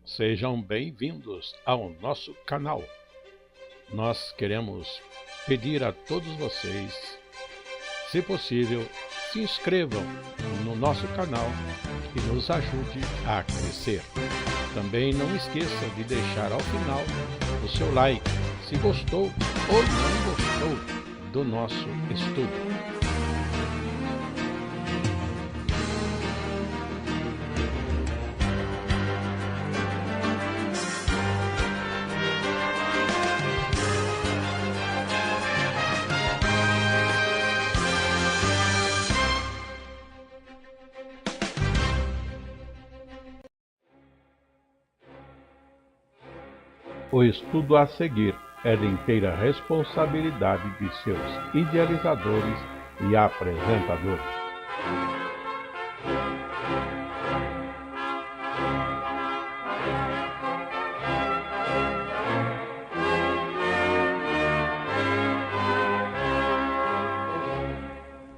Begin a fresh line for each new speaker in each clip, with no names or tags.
Sejam bem-vindos ao nosso canal. Nós queremos pedir a todos vocês, se possível, se inscrevam no nosso canal e nos ajude a crescer. Também não esqueça de deixar ao final o seu like, se gostou ou não gostou do nosso estudo. O estudo a seguir é de inteira responsabilidade de seus idealizadores e apresentadores.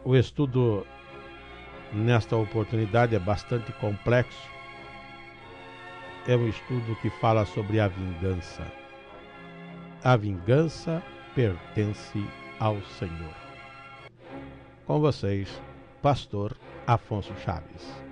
O estudo nesta oportunidade é bastante complexo. É um estudo que fala sobre a vingança. A vingança pertence ao Senhor. Com vocês, Pastor Afonso Chaves.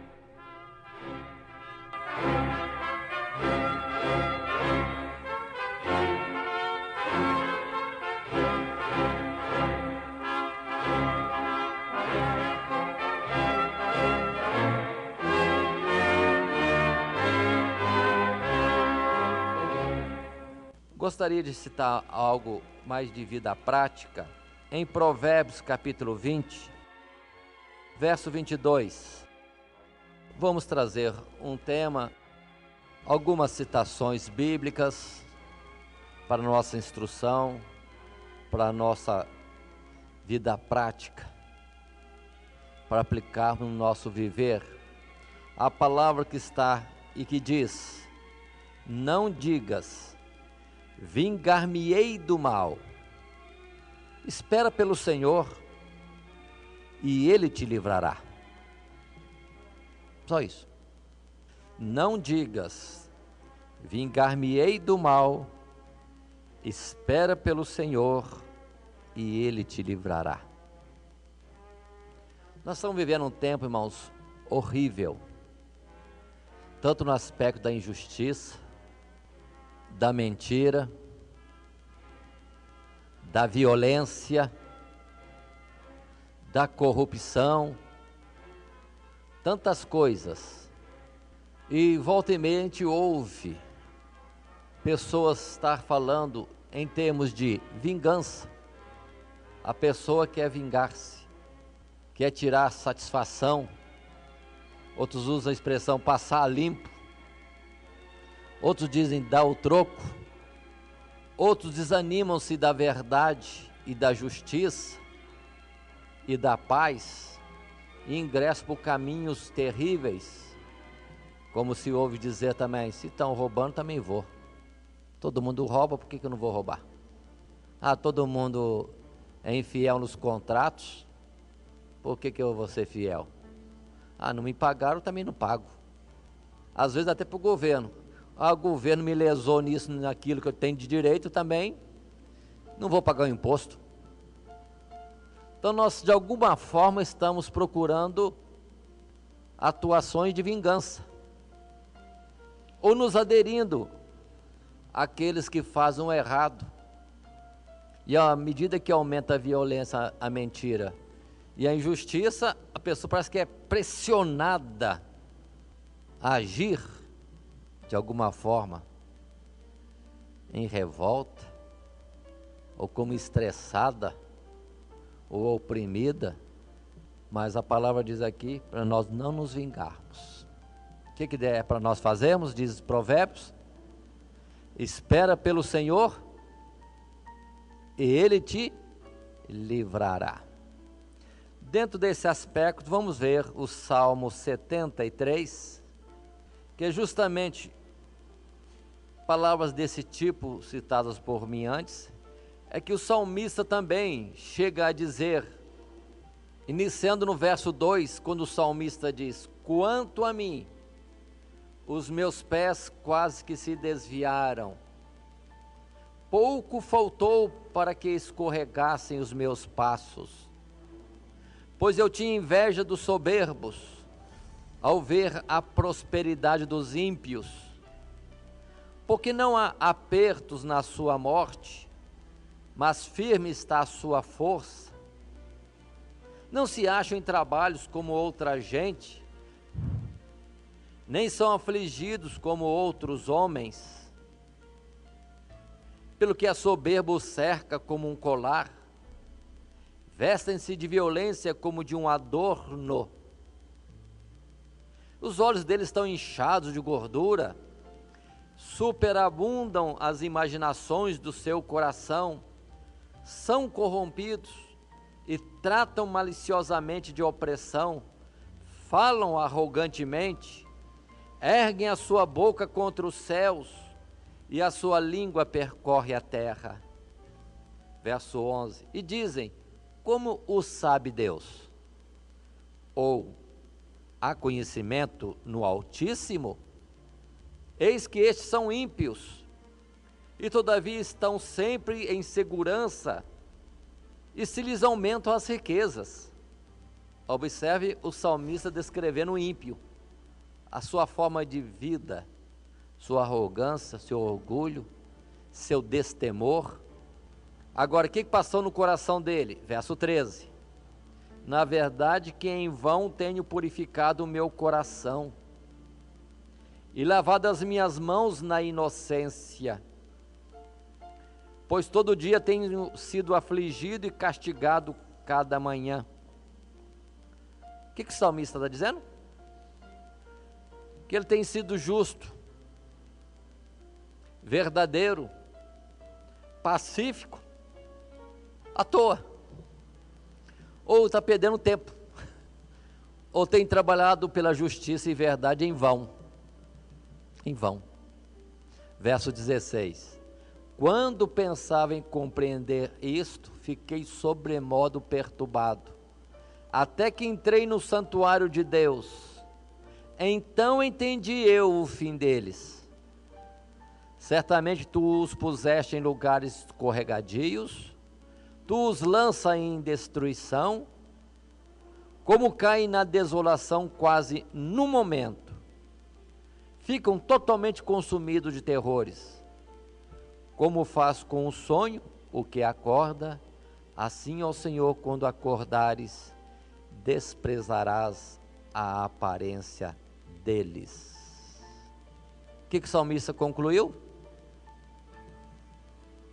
Gostaria de citar algo mais de vida prática em Provérbios capítulo 20, verso 22. Vamos trazer um tema, algumas citações bíblicas para nossa instrução, para nossa vida prática, para aplicarmos no nosso viver. A palavra que está e que diz: não digas, vingar-me-ei do mal. Espera pelo Senhor e Ele te livrará. Só isso. Não digas, vingar-me-ei do mal. Espera pelo Senhor e Ele te livrará. Nós estamos vivendo um tempo, irmãos, horrível. Tanto no aspecto da injustiça, da mentira, da violência, da corrupção, tantas coisas. E volta e meia a gente ouve pessoas estar falando em termos de vingança. A pessoa quer vingar-se, quer tirar satisfação. Outros usam a expressão passar a limpo. Outros dizem dar o troco. Outros desanimam-se da verdade e da justiça e da paz e ingressam por caminhos terríveis, como se ouve dizer também: se estão roubando, também vou. Todo mundo rouba, por que eu não vou roubar? Ah, todo mundo é infiel nos contratos, por que eu vou ser fiel? Ah, não me pagaram, eu também não pago. Às vezes até para o governo. Ah, o governo me lesou nisso, naquilo que eu tenho de direito também, não vou pagar o imposto. Então nós, de alguma forma, estamos procurando atuações de vingança, ou nos aderindo àqueles que fazem o errado. E à medida que aumenta a violência, a mentira e a injustiça, a pessoa parece que é pressionada a agir de alguma forma em revolta, ou como estressada, ou oprimida. Mas a palavra diz aqui para nós não nos vingarmos. O que é para nós fazermos? Diz Provérbios: espera pelo Senhor e Ele te livrará. Dentro desse aspecto, vamos ver o Salmo 73, que é justamente palavras desse tipo citadas por mim antes, é que o salmista também chega a dizer, iniciando no verso 2, quando o salmista diz: quanto a mim, os meus pés quase que se desviaram. Pouco faltou para que escorregassem os meus passos, pois eu tinha inveja dos soberbos, ao ver a prosperidade dos ímpios, porque não há apertos na sua morte, mas firme está a sua força. Não se acham em trabalhos como outra gente, nem são afligidos como outros homens. Pelo que a soberba os cerca como um colar, vestem-se de violência como de um adorno. Os olhos deles estão inchados de gordura, superabundam as imaginações do seu coração, são corrompidos e tratam maliciosamente de opressão, falam arrogantemente, erguem a sua boca contra os céus, e a sua língua percorre a terra. Verso 11, e dizem, como o sabe Deus? Ou, há conhecimento no Altíssimo? Eis que estes são ímpios, e todavia estão sempre em segurança, e se lhes aumentam as riquezas. Observe o salmista descrevendo o ímpio, a sua forma de vida, sua arrogância, seu orgulho, seu destemor. Agora, o que passou no coração dele? Verso 13, na verdade que em vão tenho purificado o meu coração, e lavado as minhas mãos na inocência, pois todo dia tenho sido afligido e castigado cada manhã. O que o salmista está dizendo? Que ele tem sido justo, verdadeiro, pacífico, à toa, ou está perdendo tempo, ou tem trabalhado pela justiça e verdade em vão. Verso 16, quando pensava em compreender isto, fiquei sobremodo perturbado, até que entrei no santuário de Deus, então entendi eu o fim deles. Certamente tu os puseste em lugares escorregadios, tu os lanças em destruição, como caem na desolação quase no momento, ficam totalmente consumidos de terrores. Como faz com o sonho o que acorda, assim, ó Senhor, quando acordares, desprezarás a aparência deles. O que o salmista concluiu?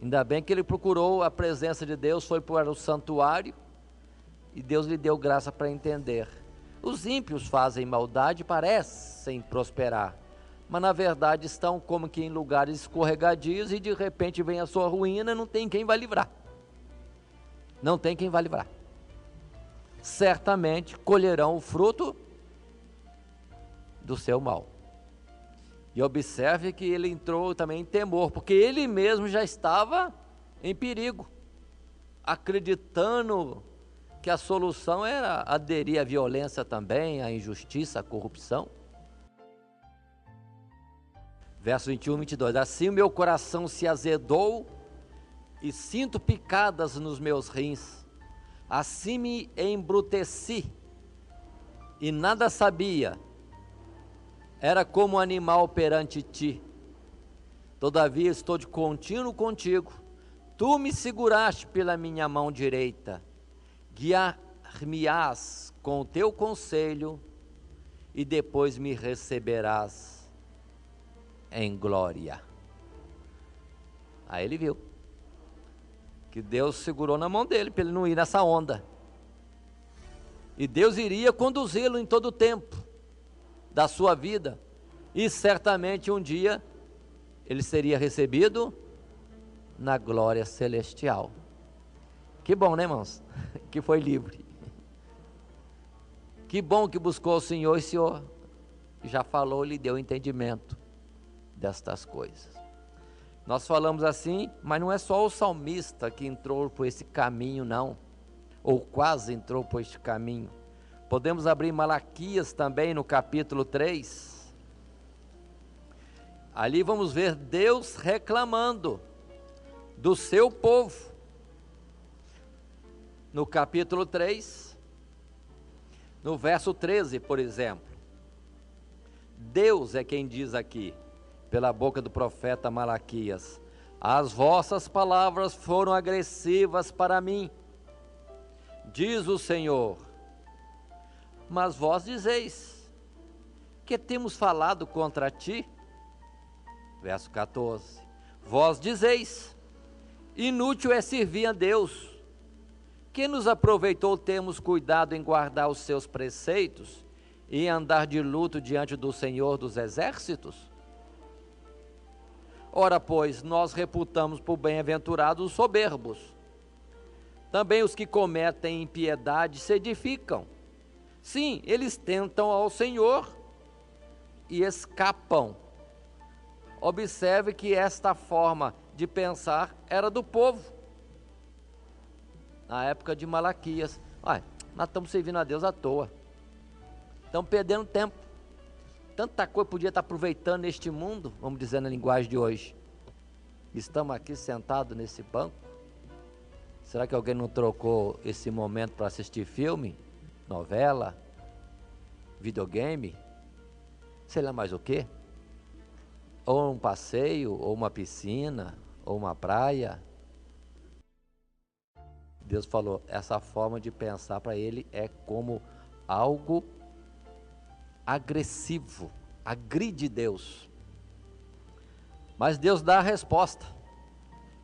Ainda bem que ele procurou a presença de Deus, foi para o santuário, e Deus lhe deu graça para entender. Os ímpios fazem maldade, parecem prosperar, mas na verdade estão como que em lugares escorregadios, e de repente vem a sua ruína, não tem quem vai livrar. Não tem quem vai livrar. Certamente colherão o fruto do seu mal. E observe que ele entrou também em temor, porque ele mesmo já estava em perigo, acreditando que a solução era aderir à violência também, à injustiça, à corrupção. Verso 21 e 22, assim o meu coração se azedou e sinto picadas nos meus rins, assim me embruteci e nada sabia, era como animal perante ti. Todavia estou de contínuo contigo, tu me seguraste pela minha mão direita, guiar-me-ás com o teu conselho, e depois me receberás em glória. Aí ele viu que Deus segurou na mão dele para ele não ir nessa onda, e Deus iria conduzi-lo em todo o tempo da sua vida, e certamente um dia ele seria recebido na glória celestial. Que bom, né, irmãos? Que foi livre. Que bom que buscou o Senhor, e o Senhor já falou, lhe deu entendimento destas coisas. Nós falamos assim, mas não é só o salmista que entrou por esse caminho, não, ou quase entrou por este caminho. Podemos abrir Malaquias também no capítulo 3. Ali vamos ver Deus reclamando do seu povo. No capítulo 3, no verso 13, por exemplo, Deus é quem diz aqui, pela boca do profeta Malaquias: as vossas palavras foram agressivas para mim, diz o Senhor, mas vós dizeis, que temos falado contra ti? Verso 14, vós dizeis, inútil é servir a Deus, que nos aproveitou termos cuidado em guardar os seus preceitos e andar de luto diante do Senhor dos exércitos? Ora, pois, nós reputamos por bem-aventurados os soberbos. Também os que cometem impiedade se edificam. Sim, eles tentam ao Senhor e escapam. Observe que esta forma de pensar era do povo. Na época de Malaquias, nós estamos servindo a Deus à toa, estamos perdendo tempo, tanta coisa podia estar aproveitando neste mundo, vamos dizer na linguagem de hoje. Estamos aqui sentados nesse banco, será que alguém não trocou esse momento para assistir filme, novela, videogame, sei lá mais o quê? Ou um passeio, ou uma piscina, ou uma praia? Deus falou, essa forma de pensar para ele é como algo agressivo, agride Deus. Mas Deus dá a resposta,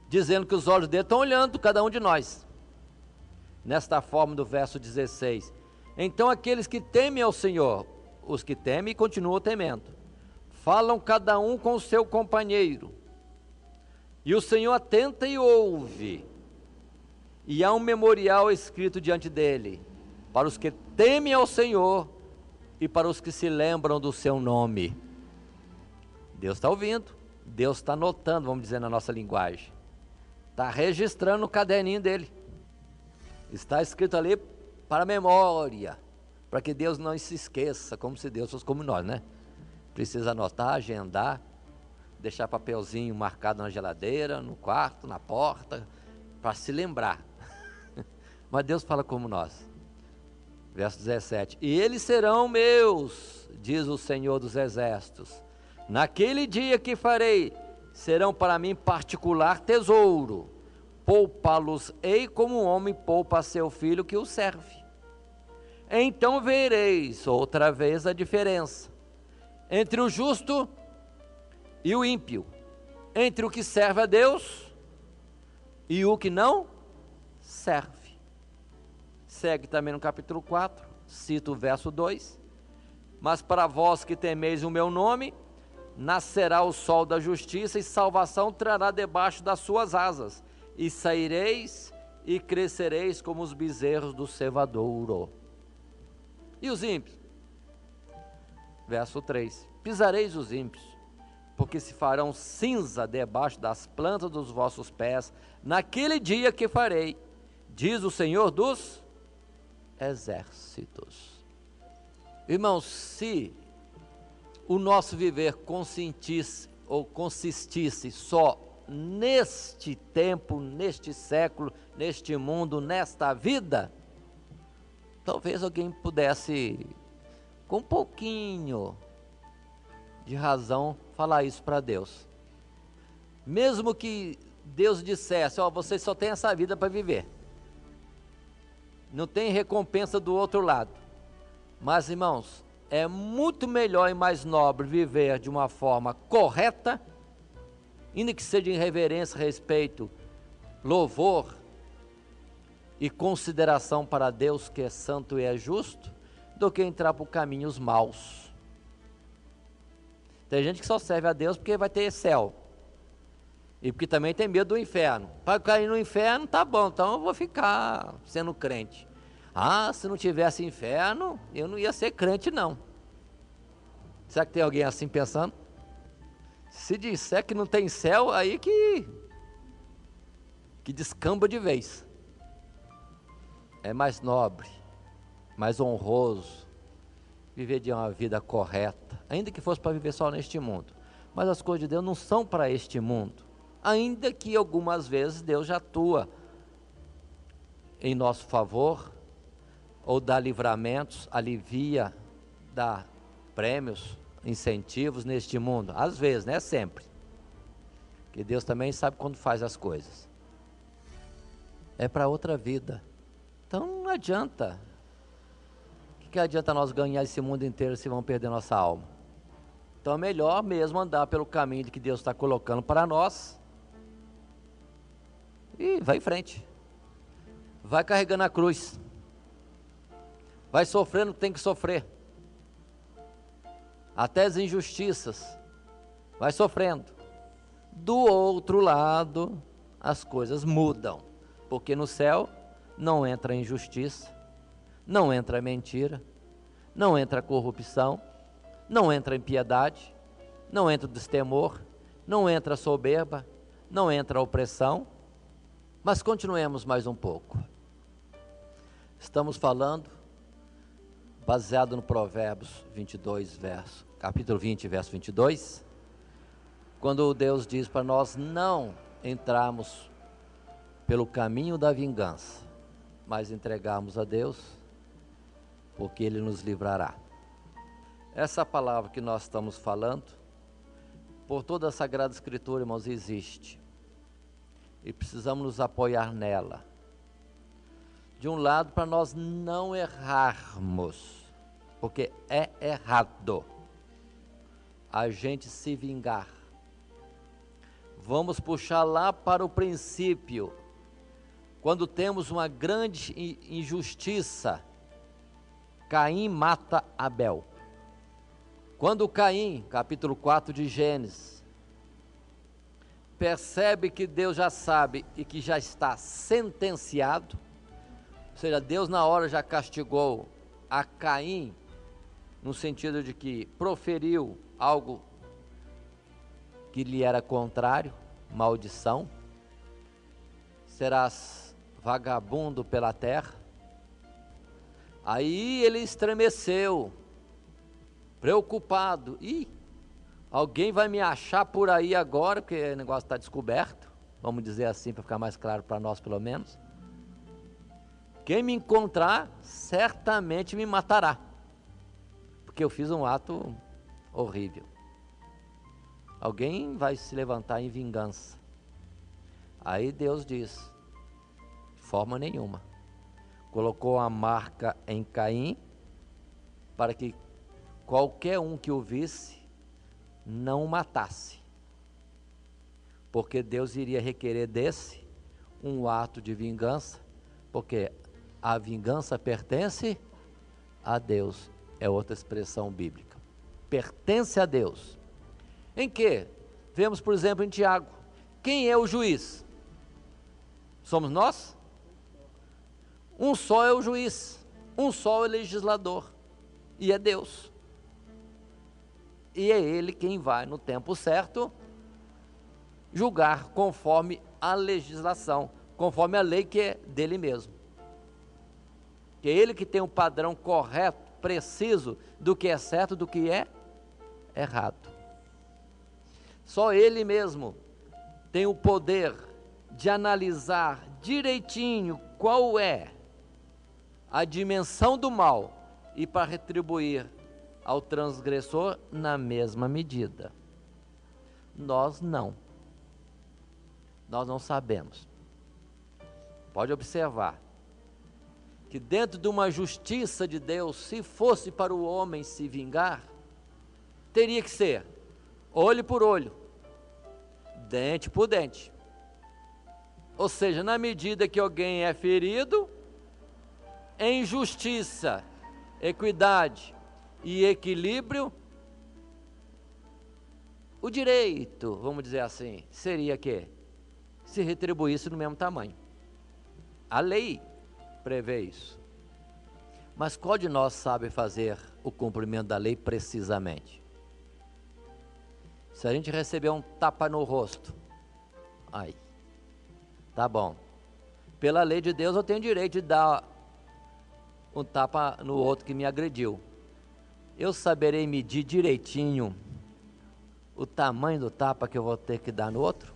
dizendo que os olhos dele estão olhando cada um de nós. Nesta forma do verso 16, então aqueles que temem ao Senhor, os que temem e continuam temendo, falam cada um com o seu companheiro, e o Senhor atenta e ouve, e há um memorial escrito diante dele, para os que temem ao Senhor e para os que se lembram do seu nome. Deus está ouvindo, Deus está anotando, vamos dizer na nossa linguagem, está registrando no caderninho dele, está escrito ali para a memória, para que Deus não se esqueça, como se Deus fosse como nós, né? Precisa anotar, agendar, deixar papelzinho marcado na geladeira, no quarto, na porta, para se lembrar. Mas Deus fala como nós. Verso 17, e eles serão meus, diz o Senhor dos Exércitos, naquele dia que farei, serão para mim particular tesouro, poupá-los-ei como um homem poupa a seu filho que o serve. Então vereis outra vez a diferença entre o justo e o ímpio, entre o que serve a Deus e o que não serve. Segue também no capítulo 4, cita o verso 2, mas para vós que temeis o meu nome, nascerá o sol da justiça e salvação trará debaixo das suas asas, e saireis e crescereis como os bezerros do cevadouro. E os ímpios? Verso 3, pisareis os ímpios, porque se farão cinza debaixo das plantas dos vossos pés, naquele dia que farei, diz o Senhor dos Exércitos. Irmãos, se o nosso viver consistisse só neste tempo, neste século, neste mundo, nesta vida, talvez alguém pudesse, com um pouquinho de razão, falar isso para Deus. Mesmo que Deus dissesse, você só tem essa vida para viver, não tem recompensa do outro lado. Mas, irmãos, é muito melhor e mais nobre viver de uma forma correta, ainda que seja em reverência, respeito, louvor e consideração para Deus, que é santo e é justo, do que entrar por caminhos maus. Tem gente que só serve a Deus porque vai ter céu, e porque também tem medo do inferno. Para cair no inferno, tá bom, então eu vou ficar sendo crente. Se não tivesse inferno, eu não ia ser crente não. Será que tem alguém assim pensando? Se disser que não tem céu, aí que descamba de vez. É mais nobre, mais honroso viver de uma vida correta, ainda que fosse para viver só neste mundo, Mas as coisas de Deus não são para este mundo, ainda que algumas vezes Deus já atua em nosso favor, ou dá livramentos, alivia, dá prêmios, incentivos neste mundo, às vezes, não é sempre, que Deus também sabe quando faz as coisas, é para outra vida. Então não adianta, o que adianta nós ganhar esse mundo inteiro se vamos perder nossa alma? Então é melhor mesmo andar pelo caminho que Deus está colocando para nós, e vai em frente, vai carregando a cruz, vai sofrendo o que tem que sofrer, até as injustiças, vai sofrendo. Do outro lado, as coisas mudam, porque no céu não entra injustiça, não entra mentira, não entra corrupção, não entra impiedade, não entra destemor, não entra soberba, não entra opressão. Mas continuemos mais um pouco. Estamos falando, baseado no Provérbios 22, capítulo 20, verso 22, quando Deus diz para nós não entrarmos pelo caminho da vingança, mas entregarmos a Deus, porque Ele nos livrará. Essa palavra que nós estamos falando, por toda a Sagrada Escritura, irmãos, existe. E precisamos nos apoiar nela. De um lado, para nós não errarmos, porque é errado a gente se vingar. Vamos puxar lá para o princípio, quando temos uma grande injustiça. Caim mata Abel. Quando Caim, capítulo 4 de Gênesis, percebe que Deus já sabe e que já está sentenciado, ou seja, Deus na hora já castigou a Caim, no sentido de que proferiu algo que lhe era contrário, maldição, serás vagabundo pela terra. Aí ele estremeceu, preocupado, alguém vai me achar por aí agora, porque o negócio está descoberto, vamos dizer assim, para ficar mais claro para nós pelo menos. Quem me encontrar, certamente me matará, porque eu fiz um ato horrível. Alguém vai se levantar em vingança. Aí Deus diz, de forma nenhuma, colocou a marca em Caim, para que qualquer um que o visse, não o matasse, porque Deus iria requerer desse um ato de vingança, porque a vingança pertence a Deus, é outra expressão bíblica, pertence a Deus. Em que? Vemos, por exemplo, em Tiago, quem é o juiz? Somos nós? Um só é o juiz, um só é o legislador, e é Deus. E é Ele quem vai, no tempo certo, julgar conforme a legislação, conforme a lei que é dele mesmo. Que é Ele que tem um padrão correto, preciso, do que é certo, do que é errado. Só Ele mesmo tem o poder de analisar direitinho qual é a dimensão do mal e para retribuir ao transgressor na mesma medida. Nós não sabemos. Pode observar que dentro de uma justiça de Deus, se fosse para o homem se vingar, teria que ser olho por olho, dente por dente. Ou seja, na medida que alguém é ferido, em justiça, equidade e equilíbrio, o direito, vamos dizer assim, seria que se retribuísse no mesmo tamanho. A lei prevê isso. Mas qual de nós sabe fazer o cumprimento da lei precisamente? Se a gente receber um tapa no rosto, aí, tá bom. Pela lei de Deus eu tenho direito de dar um tapa no outro que me agrediu. Eu saberei medir direitinho o tamanho do tapa que eu vou ter que dar no outro?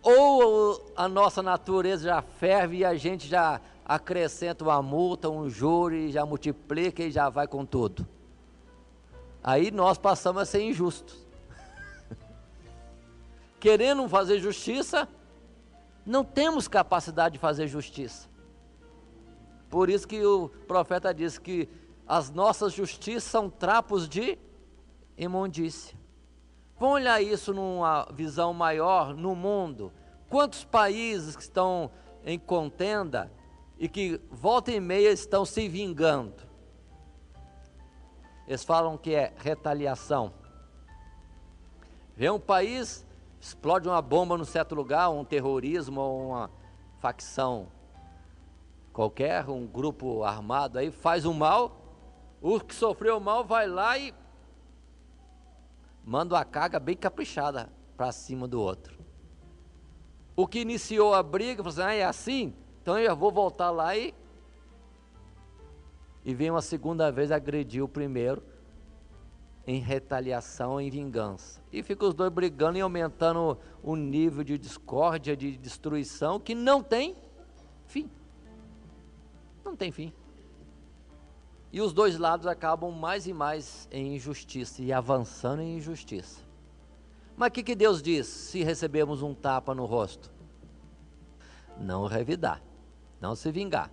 Ou a nossa natureza já ferve e a gente já acrescenta uma multa, um júri, já multiplica e já vai com tudo? Aí nós passamos a ser injustos. Querendo fazer justiça, não temos capacidade de fazer justiça. Por isso que o profeta diz que as nossas justiças são trapos de imundícia. Vamos olhar isso numa visão maior no mundo. Quantos países que estão em contenda e que volta e meia estão se vingando? Eles falam que é retaliação. Vem um país, explode uma bomba num certo lugar, um terrorismo ou uma facção qualquer, um grupo armado aí faz um mal, o que sofreu mal vai lá e manda uma carga bem caprichada para cima do outro. O que iniciou a briga, falou assim, é assim? Então eu já vou voltar lá e vem uma segunda vez agredir o primeiro em retaliação, em vingança. E fica os dois brigando e aumentando o nível de discórdia, de destruição, que não tem fim. Não tem fim. E os dois lados acabam mais e mais em injustiça e avançando em injustiça. Mas o que Deus diz se recebemos um tapa no rosto? Não revidar, não se vingar.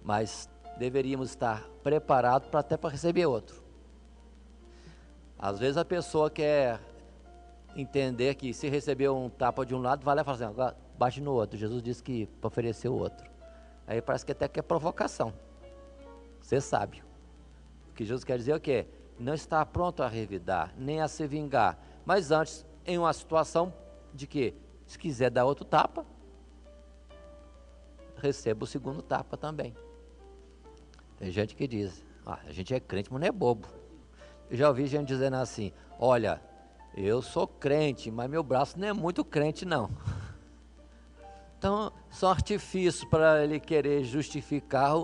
Mas deveríamos estar preparados até para receber outro. Às vezes a pessoa quer entender que se receber um tapa de um lado, vai lá e fala assim, agora bate no outro. Jesus disse que para oferecer o outro. Aí parece que até que é provocação. Você sabe. O que Jesus quer dizer é o quê? Não está pronto a revidar, nem a se vingar. Mas antes, em uma situação de que, se quiser dar outro tapa, receba o segundo tapa também. Tem gente que diz, a gente é crente, mas não é bobo. Eu já ouvi gente dizendo assim, olha, eu sou crente, mas meu braço não é muito crente não. Então, são artifícios para ele querer justificar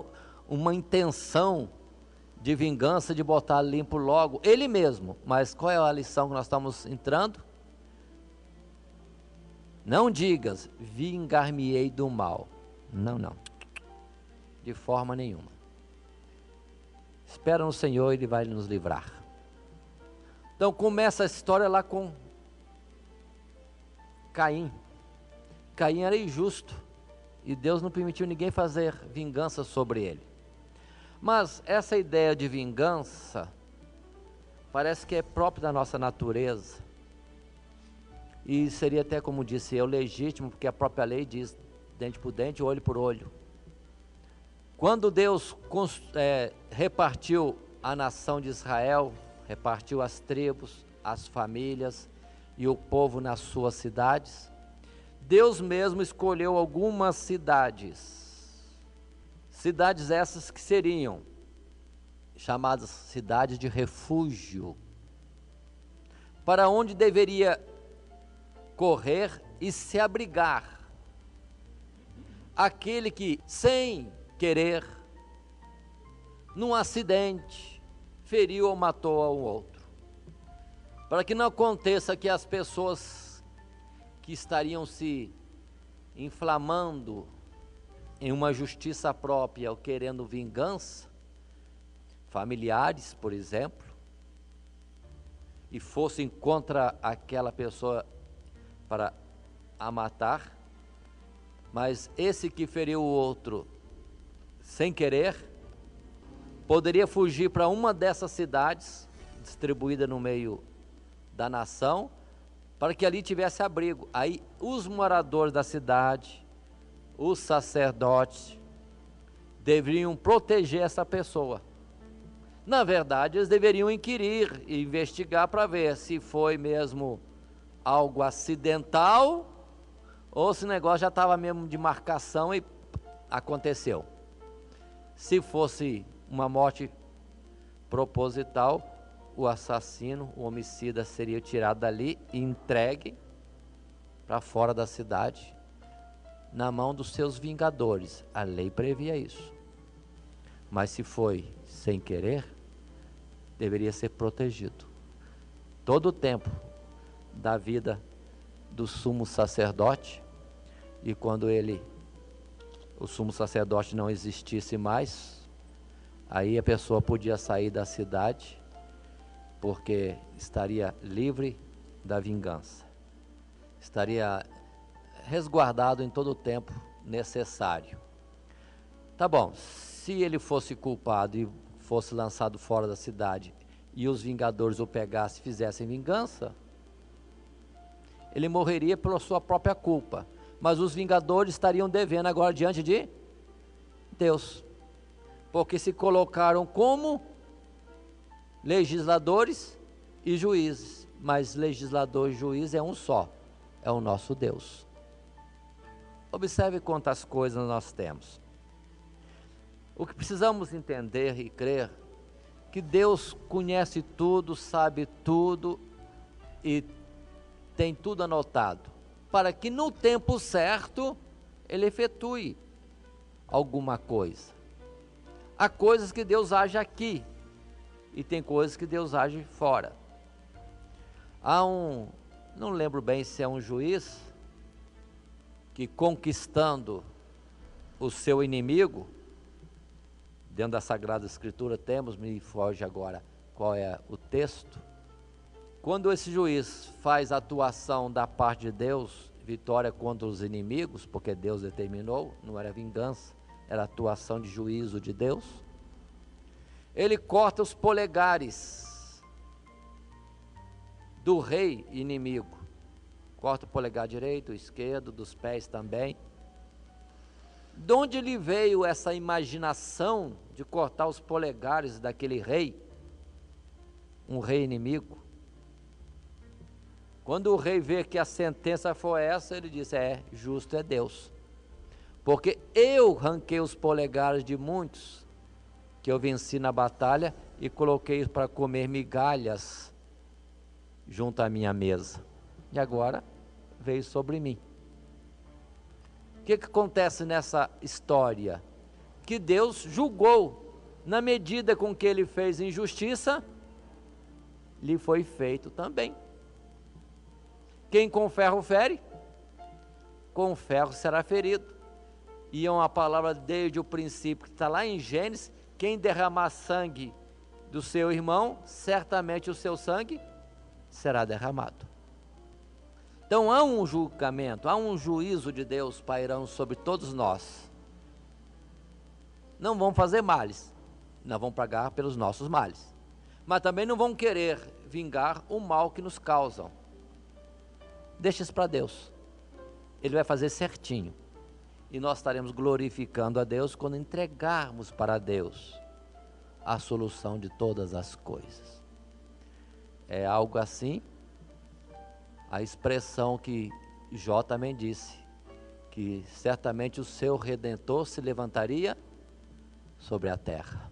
uma intenção de vingança, de botar limpo logo, ele mesmo. Mas qual é a lição que nós estamos entrando? Não digas, vingar-me-ei do mal. Não, não. De forma nenhuma. Espera no Senhor, Ele vai nos livrar. Então começa a história lá com Caim. Caim era injusto e Deus não permitiu ninguém fazer vingança sobre ele. Mas essa ideia de vingança parece que é própria da nossa natureza. E seria até, como disse eu, legítimo, porque a própria lei diz dente por dente, olho por olho. Quando Deus repartiu a nação de Israel, repartiu as tribos, as famílias e o povo nas suas cidades, Deus mesmo escolheu algumas cidades essas que seriam chamadas cidades de refúgio, para onde deveria correr e se abrigar aquele que, sem querer, num acidente, feriu ou matou ao outro, para que não aconteça que as pessoas que estariam se inflamando em uma justiça própria ou querendo vingança, familiares, por exemplo, e fossem contra aquela pessoa para a matar, mas esse que feriu o outro sem querer, poderia fugir para uma dessas cidades, distribuída no meio da nação, para que ali tivesse abrigo. Aí os moradores da cidade, os sacerdotes, deveriam proteger essa pessoa. Na verdade, eles deveriam inquirir e investigar para ver se foi mesmo algo acidental ou se o negócio já estava mesmo de marcação e aconteceu. Se fosse uma morte proposital, o assassino, o homicida seria tirado dali e entregue para fora da cidade, na mão dos seus vingadores. A lei previa isso. Mas se foi sem querer, deveria ser protegido. todo o tempo da vida do sumo sacerdote, e quando o sumo sacerdote não existisse mais, aí a pessoa podia sair da cidade, porque estaria livre da vingança, estaria resguardado em todo o tempo necessário. Tá bom, se ele fosse culpado e fosse lançado fora da cidade, e os vingadores o pegassem e fizessem vingança, ele morreria pela sua própria culpa, mas os vingadores estariam devendo agora diante de Deus, porque se colocaram como legisladores e juízes, mas legislador e juiz é um só, é o nosso Deus. Observe quantas coisas nós temos. O que precisamos entender e crer, que Deus conhece tudo, sabe tudo e tem tudo anotado, para que no tempo certo Ele efetue alguma coisa. Há coisas que Deus age aqui e tem coisas que Deus age fora. Não lembro bem se é um juiz, que conquistando o seu inimigo, dentro da Sagrada Escritura temos, me foge agora qual é o texto, quando esse juiz faz a atuação da parte de Deus, vitória contra os inimigos, porque Deus determinou, não era vingança, era atuação de juízo de Deus, ele corta os polegares do rei inimigo, corta o polegar direito, o esquerdo, dos pés também. De onde lhe veio essa imaginação de cortar os polegares daquele rei, um rei inimigo? Quando o rei vê que a sentença foi essa, ele disse: justo é Deus, porque eu arranquei os polegares de muitos que eu venci na batalha e coloquei para comer migalhas junto à minha mesa, e agora veio sobre mim. O que acontece nessa história? Que Deus julgou, na medida com que ele fez injustiça, lhe foi feito também. Quem com ferro fere, com ferro será ferido. E é uma palavra desde o princípio, que está lá em Gênesis: quem derramar sangue do seu irmão, certamente o seu sangue será derramado. Então há um julgamento, há um juízo de Deus pairando sobre todos nós. Não vão fazer males, não vão pagar pelos nossos males, mas também não vão querer vingar o mal que nos causam. Deixa isso para Deus, Ele vai fazer certinho, e nós estaremos glorificando a Deus quando entregarmos para Deus a solução de todas as coisas. É algo assim, a expressão que Jó também disse, que certamente o seu Redentor se levantaria sobre a terra.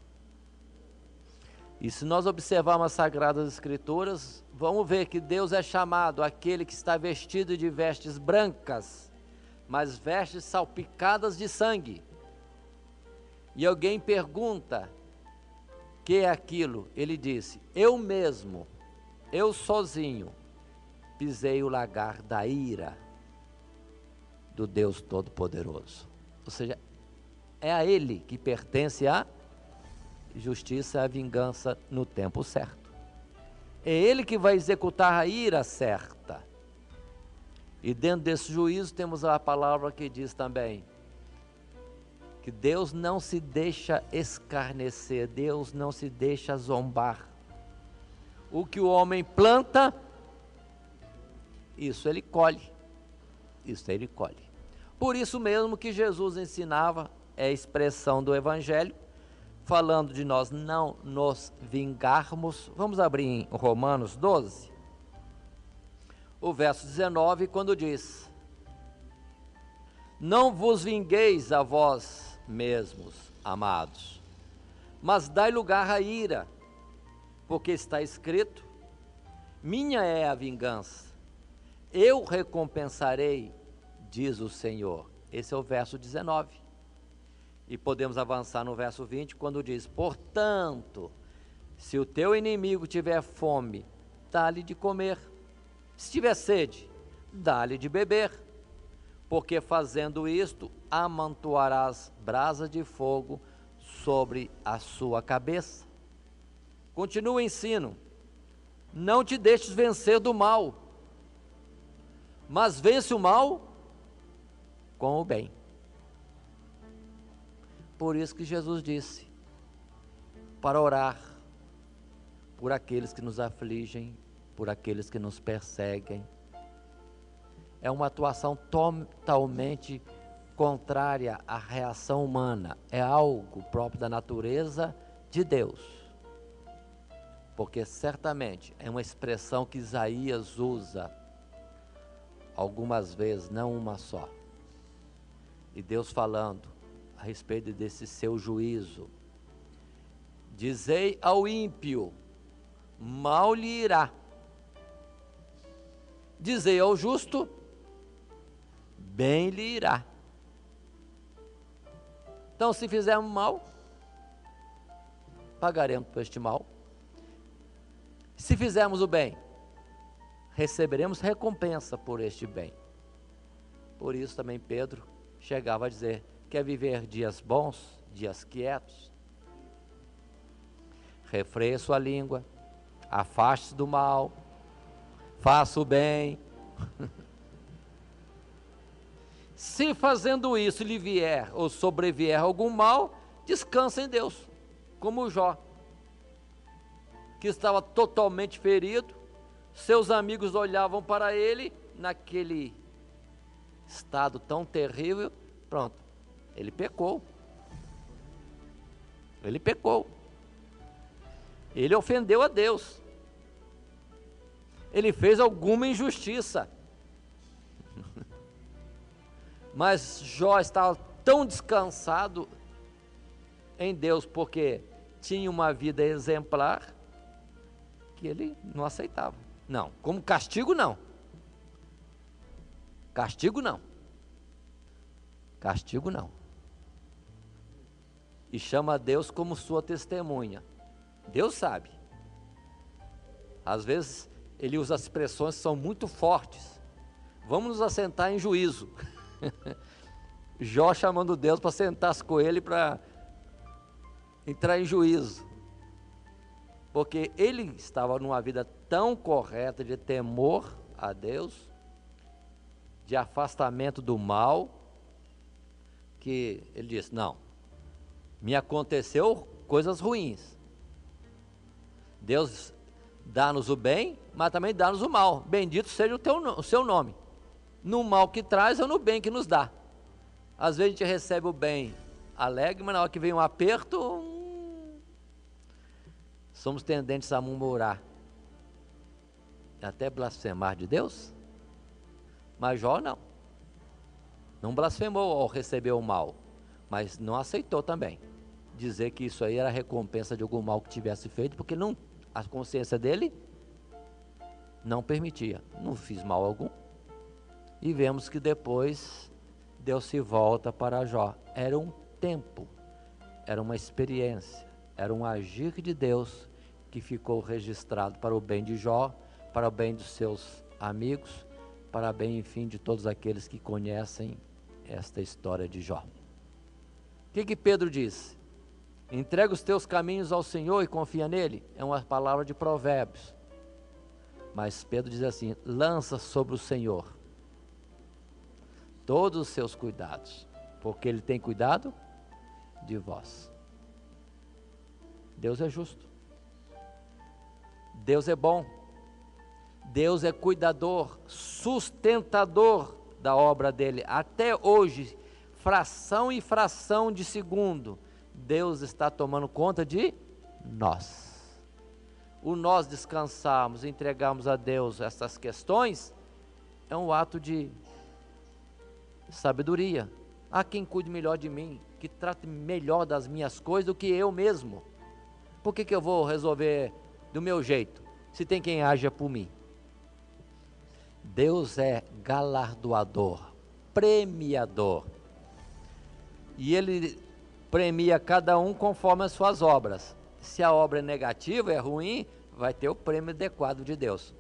E se nós observarmos as Sagradas Escrituras, vamos ver que Deus é chamado aquele que está vestido de vestes brancas, mas vestes salpicadas de sangue. E alguém pergunta: que é aquilo? Ele disse: eu mesmo, eu sozinho, pisei o lagar da ira do Deus Todo-Poderoso. Ou seja, é a Ele que pertence a justiça e a vingança no tempo certo. É Ele que vai executar a ira certa. E dentro desse juízo temos a palavra que diz também que Deus não se deixa escarnecer, Deus não se deixa zombar. O que o homem planta, isso ele colhe, isso ele colhe. Por isso mesmo que Jesus ensinava, é a expressão do Evangelho, falando de nós não nos vingarmos. Vamos abrir em Romanos 12, o verso 19, quando diz: não vos vingueis a vós mesmos, amados, mas dai lugar à ira, porque está escrito: minha é a vingança, eu recompensarei, diz o Senhor. Esse é o verso 19. E podemos avançar no verso 20, quando diz: portanto, se o teu inimigo tiver fome, dá-lhe de comer. Se tiver sede, dá-lhe de beber, porque fazendo isto, amontoarás brasas de fogo sobre a sua cabeça. Continua o ensino: não te deixes vencer do mal, mas vence o mal com o bem. Por isso que Jesus disse para orar por aqueles que nos afligem, por aqueles que nos perseguem. É uma atuação totalmente contrária à reação humana, é algo próprio da natureza de Deus, porque certamente é uma expressão que Isaías usa algumas vezes, não uma só, e Deus falando a respeito desse seu juízo: dizei ao ímpio, mal lhe irá, dizei ao justo, bem lhe irá. Então, se fizermos mal, pagaremos por este mal. Se fizermos o bem, receberemos recompensa por este bem. Por isso também Pedro chegava a dizer: quer viver dias bons, dias quietos? Refreie sua língua, afaste-se do mal, faça o bem. Se fazendo isso lhe vier ou sobrevier algum mal, descansa em Deus, como Jó, que estava totalmente ferido. Seus amigos olhavam para ele naquele estado tão terrível. Pronto, ele pecou. Ele ofendeu a Deus. Ele fez alguma injustiça. Mas Jó estava tão descansado em Deus, porque tinha uma vida exemplar, que ele não aceitava. Não, como castigo não. Castigo não. Castigo não. E chama a Deus como sua testemunha. Deus sabe. Às vezes ele usa expressões que são muito fortes. Vamos nos assentar em juízo. Jó chamando Deus para sentar-se com ele para entrar em juízo, porque ele estava numa vida tão correta de temor a Deus, de afastamento do mal, que ele disse: não, me aconteceu coisas ruins, Deus dá-nos o bem, mas também dá-nos o mal, bendito seja o seu nome, no mal que traz ou no bem que nos dá. Às vezes a gente recebe o bem alegre, mas na hora que vem um aperto, somos tendentes a murmurar, até blasfemar de Deus. Mas Jó não blasfemou ao receber o mal, mas não aceitou também dizer que isso aí era recompensa de algum mal que tivesse feito, porque a consciência dele não permitia. Não fiz mal algum. E vemos que depois Deus se volta para Jó. Era um tempo, era uma experiência, era um agir de Deus que ficou registrado para o bem de Jó, para o bem dos seus amigos, para o bem, enfim, de todos aqueles que conhecem esta história de Jó. O que Pedro diz? Entrega os teus caminhos ao Senhor e confia nele. É uma palavra de Provérbios. Mas Pedro diz assim: lança sobre o Senhor todos os seus cuidados, porque ele tem cuidado de vós. Deus é justo, Deus é bom, Deus é cuidador, sustentador da obra dele. Até hoje, fração e fração de segundo, Deus está tomando conta de nós. O nós descansarmos, entregarmos a Deus essas questões, é um ato de sabedoria. Há quem cuide melhor de mim, que trate melhor das minhas coisas do que eu mesmo. Por que eu vou resolver do meu jeito, se tem quem haja por mim? Deus é galardoador, premiador, e Ele premia cada um conforme as suas obras. Se a obra é negativa, é ruim, vai ter o prêmio adequado de Deus.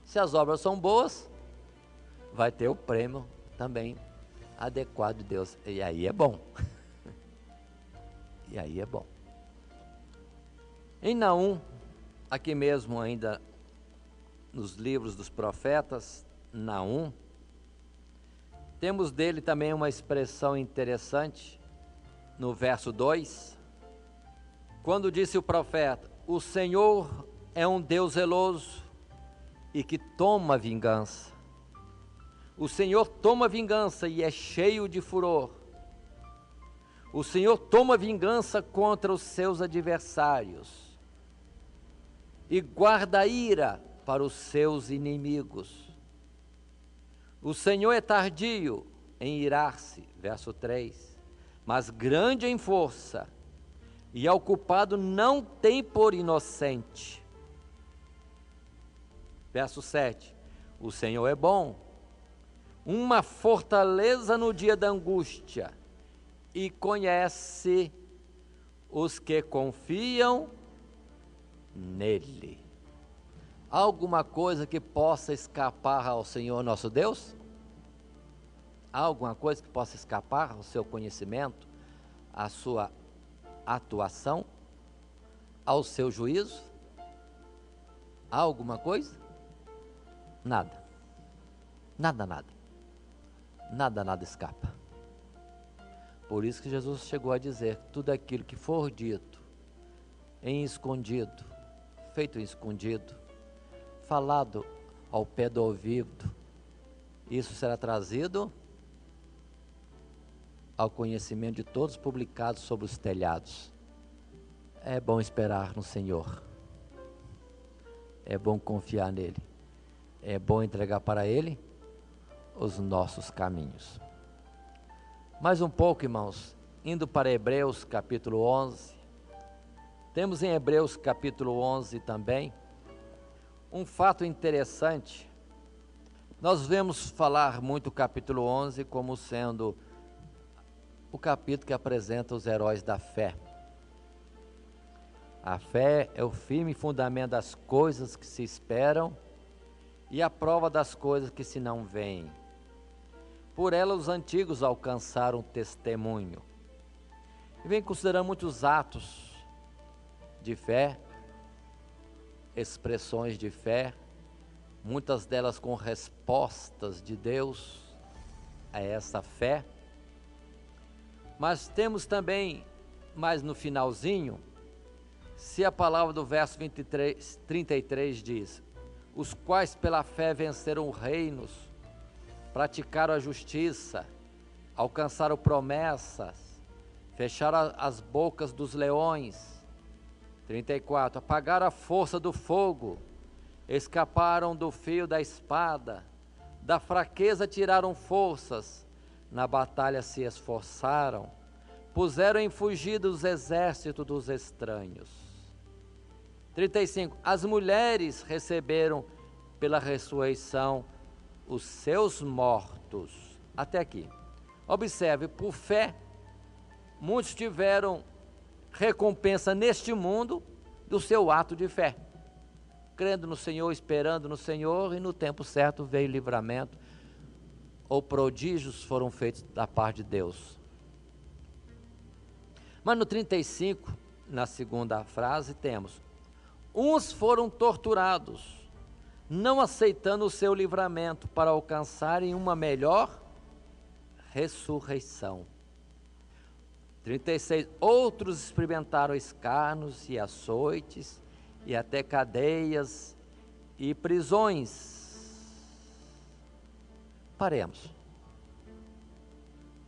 Se as obras são boas, vai ter o prêmio também adequado de Deus. E aí é bom. E aí é bom. Em Naum, aqui mesmo ainda nos livros dos profetas, Naum, temos dele também uma expressão interessante, no verso 2, quando disse o profeta: o Senhor é um Deus zeloso e que toma vingança. O Senhor toma vingança e é cheio de furor. O Senhor toma vingança contra os seus adversários e guarda ira para os seus inimigos. O Senhor é tardio em irar-se, verso 3, mas grande em força, e ao culpado não tem por inocente. Verso 7, o Senhor é bom, uma fortaleza no dia da angústia, e conhece os que confiam nele. Há alguma coisa que possa escapar ao Senhor nosso Deus? Há alguma coisa que possa escapar ao seu conhecimento, à sua atuação, ao seu juízo? Há alguma coisa? Nada. Nada, nada. Nada, nada escapa. Por isso que Jesus chegou a dizer: tudo aquilo que for dito em escondido, feito em escondido, falado ao pé do ouvido, isso será trazido ao conhecimento de todos, publicados sobre os telhados. É bom esperar no Senhor, é bom confiar nele, é bom entregar para ele os nossos caminhos. Mais um pouco, irmãos, indo para Hebreus capítulo 11, temos em Hebreus capítulo 11 também um fato interessante. Nós vemos falar muito o capítulo 11 como sendo o capítulo que apresenta os heróis da fé. A fé é o firme fundamento das coisas que se esperam e a prova das coisas que se não veem. Por ela os antigos alcançaram testemunho. E vem considerando muitos atos de fé, expressões de fé, muitas delas com respostas de Deus a essa fé. Mas temos também, mais no finalzinho, se a palavra do verso 33 diz: os quais pela fé venceram reinos, praticaram a justiça, alcançaram promessas, fecharam as bocas dos leões. 34, apagaram a força do fogo, escaparam do fio da espada, da fraqueza tiraram forças, na batalha se esforçaram, puseram em fugida os exércitos dos estranhos. 35, as mulheres receberam pela ressurreição os seus mortos. Até aqui. Observe, por fé, muitos tiveram recompensa neste mundo do seu ato de fé, crendo no Senhor, esperando no Senhor, e no tempo certo veio livramento, ou prodígios foram feitos da parte de Deus. Mas no 35, na segunda frase, temos: uns foram torturados, não aceitando o seu livramento, para alcançarem uma melhor ressurreição. 36, outros experimentaram escarnos e açoites, e até cadeias e prisões. Paremos.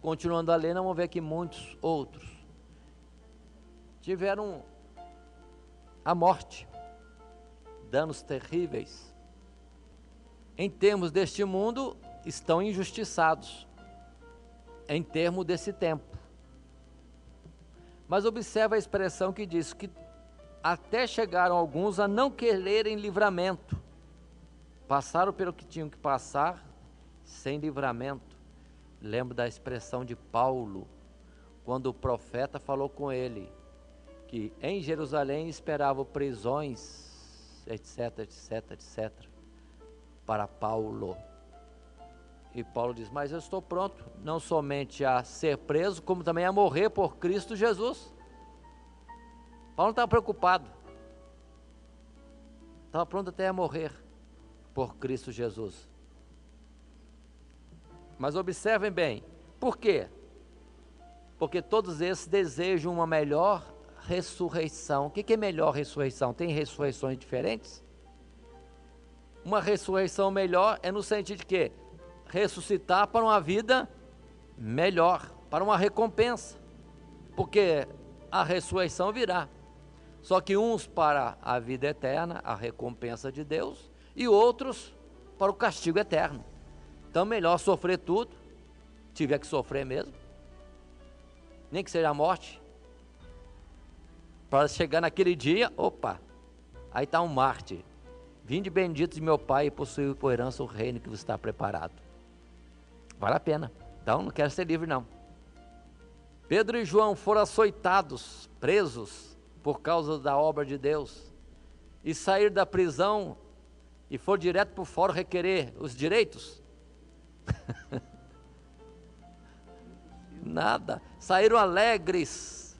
Continuando a ler, nós vamos ver que muitos outros tiveram a morte, danos terríveis. Em termos deste mundo, estão injustiçados, em termos desse tempo. Mas observa a expressão que diz que até chegaram alguns a não quererem livramento, passaram pelo que tinham que passar sem livramento. Lembro da expressão de Paulo, quando o profeta falou com ele, que em Jerusalém esperavam prisões etc, etc, etc, para Paulo. E Paulo diz, mas eu estou pronto, não somente a ser preso, como também a morrer por Cristo Jesus. Paulo não estava preocupado, estava pronto até a morrer por Cristo Jesus. Mas observem bem, por quê? Porque todos esses desejam uma melhor ressurreição. O que é melhor ressurreição? Tem ressurreições diferentes? Uma ressurreição melhor é no sentido de que ressuscitar para uma vida melhor, para uma recompensa, porque a ressurreição virá, só que uns para a vida eterna, a recompensa de Deus, e outros para o castigo eterno. Então melhor sofrer tudo, tiver que sofrer mesmo, nem que seja a morte, para chegar naquele dia, opa, aí está um mártir, vinde bendito de meu Pai e possuir por herança o reino que vos está preparado. Vale a pena, então não quero ser livre não. Pedro e João foram açoitados, presos, por causa da obra de Deus, e saíram da prisão e foram direto para fora requerer os direitos. Nada, saíram alegres,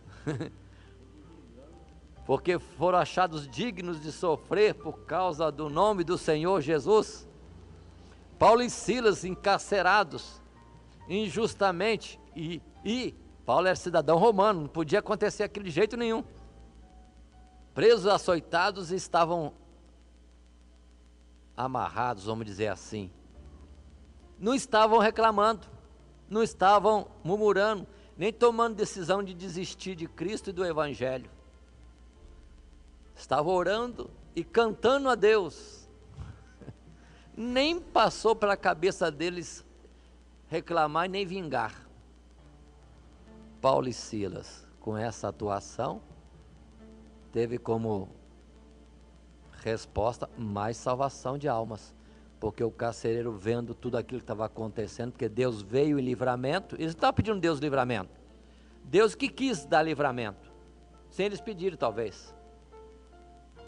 porque foram achados dignos de sofrer por causa do nome do Senhor Jesus. Paulo e Silas encarcerados injustamente, e Paulo era cidadão romano, não podia acontecer aquilo de jeito nenhum. Presos, açoitados, e estavam amarrados, vamos dizer assim. Não estavam reclamando, não estavam murmurando, nem tomando decisão de desistir de Cristo e do Evangelho. Estavam orando e cantando a Deus. Nem passou pela cabeça deles reclamar e nem vingar. Paulo e Silas, com essa atuação, teve como resposta mais salvação de almas, porque o carcereiro, vendo tudo aquilo que estava acontecendo, porque Deus veio em livramento, eles não estavam pedindo Deus livramento, Deus que quis dar livramento, sem eles pedirem talvez,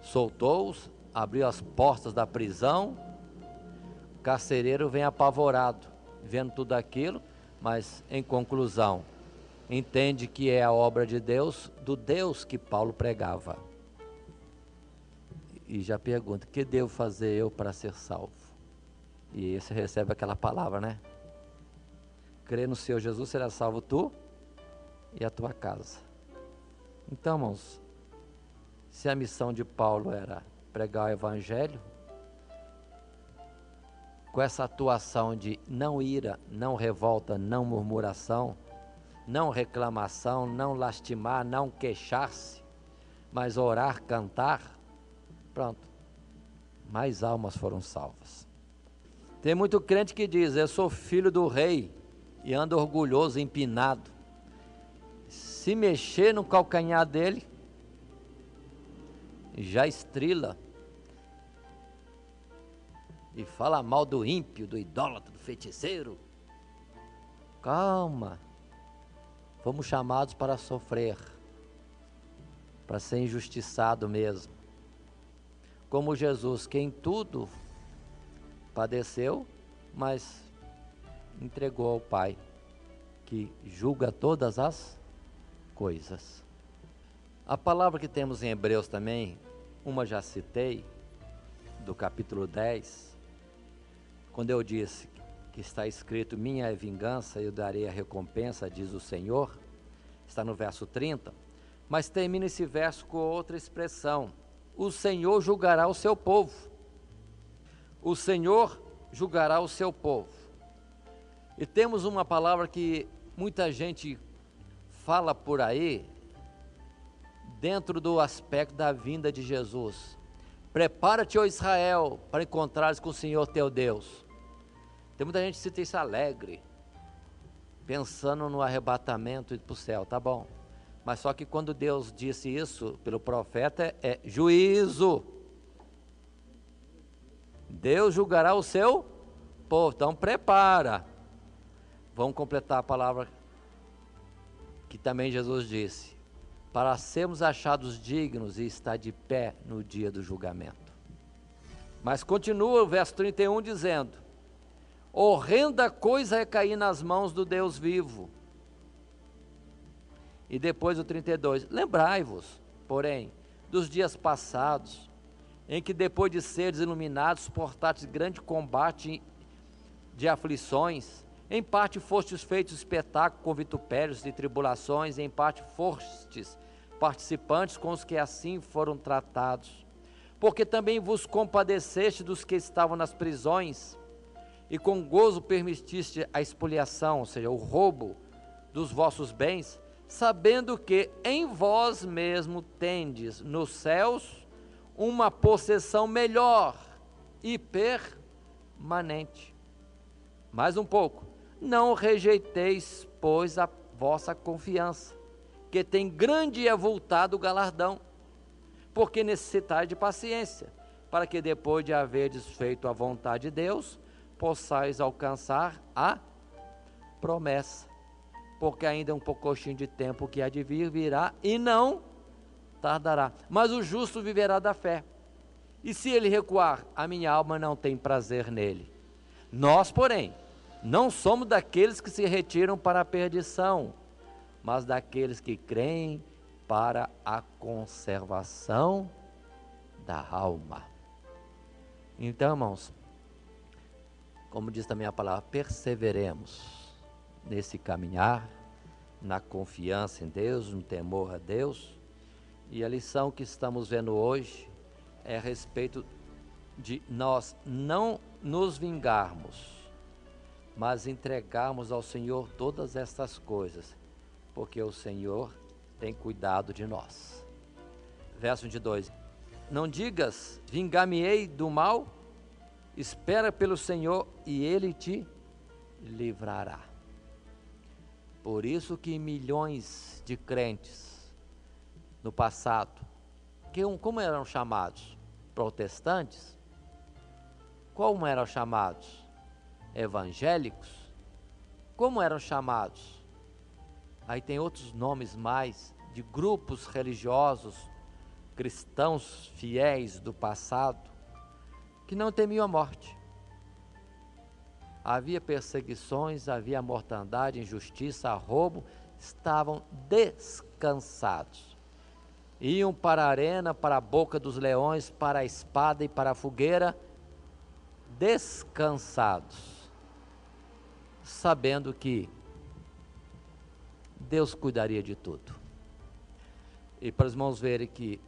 soltou-os, abriu as portas da prisão. O carcereiro vem apavorado, vendo tudo aquilo, mas em conclusão, entende que é a obra de Deus, do Deus que Paulo pregava. E já pergunta, o que devo fazer eu para ser salvo? E você recebe aquela palavra, né? Crê no Senhor Jesus, será salvo tu e a tua casa. Então, irmãos, se a missão de Paulo era pregar o Evangelho, com essa atuação de não ira, não revolta, não murmuração, não reclamação, não lastimar, não queixar-se, mas orar, cantar, pronto, mais almas foram salvas. Tem muito crente que diz, eu sou filho do rei, e anda orgulhoso, empinado. Se mexer no calcanhar dele, já estrila, e fala mal do ímpio, do idólatra, do feiticeiro. Calma, fomos chamados para sofrer, para ser injustiçado mesmo, como Jesus, que em tudo padeceu, mas entregou ao Pai, que julga todas as coisas. A palavra que temos em Hebreus também, uma já citei, do capítulo 10, quando eu disse que está escrito, minha é vingança, eu darei a recompensa, diz o Senhor, está no verso 30, mas termina esse verso com outra expressão, o Senhor julgará o seu povo, o Senhor julgará o seu povo. E temos uma palavra que muita gente fala por aí, dentro do aspecto da vinda de Jesus. Prepara-te, ó Israel, para encontrares com o Senhor teu Deus. Tem muita gente que cita isso alegre, pensando no arrebatamento e para o céu, tá bom. Mas só que quando Deus disse isso pelo profeta, é juízo. Deus julgará o seu povo, então prepara. Vamos completar a palavra que também Jesus disse, para sermos achados dignos e estar de pé no dia do julgamento. Mas continua o verso 31 dizendo: horrenda coisa é cair nas mãos do Deus vivo. E depois o 32, lembrai-vos, porém, dos dias passados, em que depois de seres iluminados, suportastes grande combate de aflições, em parte fostes feitos espetáculo com vitupérios e tribulações, em parte fostes participantes com os que assim foram tratados. Porque também vos compadeceste dos que estavam nas prisões, e com gozo permitiste a expoliação, ou seja, o roubo dos vossos bens, sabendo que em vós mesmo tendes nos céus uma possessão melhor e permanente. Mais um pouco, não rejeiteis, pois, a vossa confiança, que tem grande e avultado galardão, porque necessitais de paciência, para que depois de haverdes feito a vontade de Deus, possais alcançar a promessa. Porque ainda um pouquinho de tempo que há de vir, virá e não tardará. Mas o justo viverá da fé. E se ele recuar, a minha alma não tem prazer nele. Nós, porém, não somos daqueles que se retiram para a perdição, mas daqueles que creem para a conservação da alma. Então, irmãos, como diz também a palavra, perseveremos nesse caminhar, na confiança em Deus, no temor a Deus. E a lição que estamos vendo hoje é a respeito de nós não nos vingarmos, mas entregarmos ao Senhor todas estas coisas, porque o Senhor tem cuidado de nós. Verso 22, não digas, vingar-me-ei do mal, espera pelo Senhor e Ele te livrará. Por isso que milhões de crentes no passado, como eram chamados? Protestantes? Como eram chamados? Evangélicos? Como eram chamados? Aí tem outros nomes mais, de grupos religiosos, cristãos fiéis do passado, que não temiam a morte. Havia perseguições, havia mortandade, injustiça, roubo, estavam descansados. Iam para a arena, para a boca dos leões, para a espada e para a fogueira, descansados, sabendo que Deus cuidaria de tudo. E para os irmãos verem que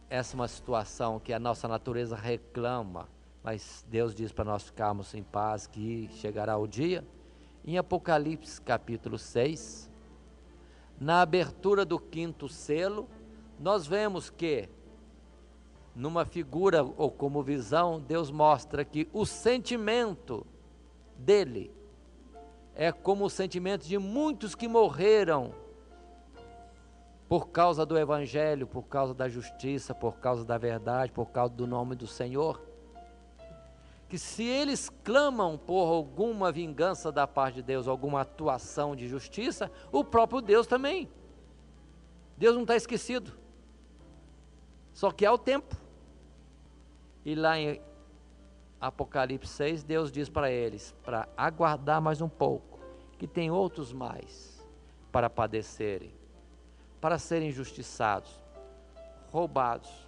essa é uma situação que a nossa natureza reclama, mas Deus diz para nós ficarmos em paz, que chegará o dia. Em Apocalipse capítulo 6, na abertura do 5º selo, nós vemos que, numa figura ou como visão, Deus mostra que o sentimento dele é como o sentimento de muitos que morreram por causa do Evangelho, por causa da justiça, por causa da verdade, por causa do nome do Senhor. Que se eles clamam por alguma vingança da parte de Deus, alguma atuação de justiça, o próprio Deus também. Deus não está esquecido. Só que há o tempo. E lá em Apocalipse 6, Deus diz para eles, para aguardar mais um pouco, que tem outros mais para padecerem, para serem injustiçados, roubados,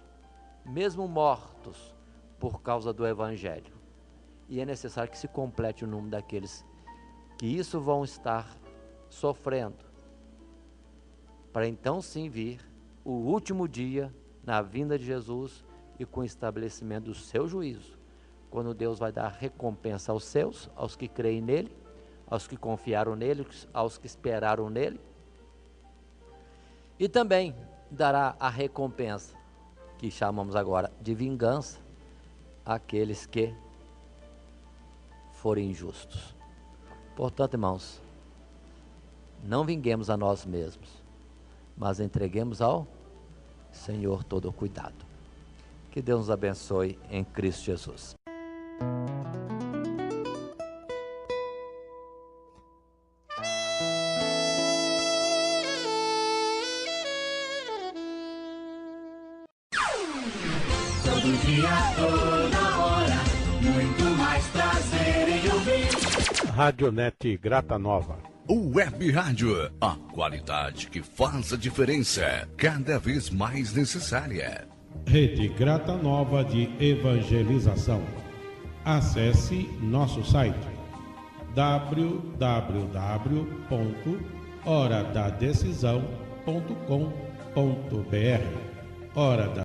mesmo mortos por causa do Evangelho. E é necessário que se complete o número daqueles que isso vão estar sofrendo, para então sim vir o último dia, na vinda de Jesus e com o estabelecimento do seu juízo, quando Deus vai dar recompensa aos seus, aos que creem nele, aos que confiaram nele, aos que esperaram nele, e também dará a recompensa, que chamamos agora de vingança, àqueles que forem injustos. Portanto, irmãos, não vinguemos a nós mesmos, mas entreguemos ao Senhor todo o cuidado. Que Deus nos abençoe em Cristo Jesus.
Todo dia, toda
Radionet Grata Nova.
Web Rádio, a qualidade que faz a diferença, cada vez mais necessária.
Rede Grata Nova de Evangelização. Acesse nosso site www.horadadecisão.com.br. Hora da